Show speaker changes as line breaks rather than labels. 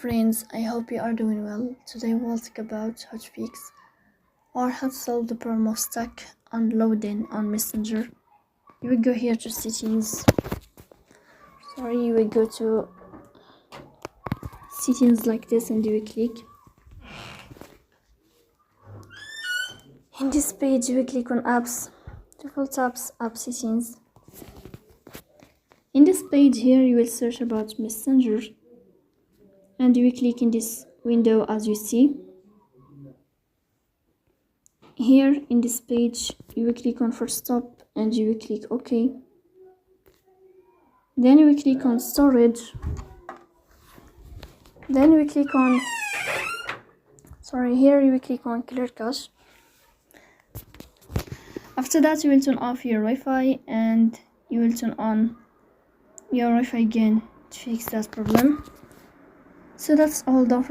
Friends, I hope you are doing well. Today we'll talk about how to fix or how to solve the problem of stuck unloading on Messenger. You will go here to settings. You will go to settings like this and you will click. In this page you will click on apps, default apps, app settings. In this page here you will search about Messenger and you will click in this window as you see. Here in this page you will click on first stop and you will click OK. Then you will click on storage. Then you will click on here you will click on clear cache. After that you will turn off your Wi-Fi and you will turn on your Wi-Fi again to fix that problem. So that's all. Don't forget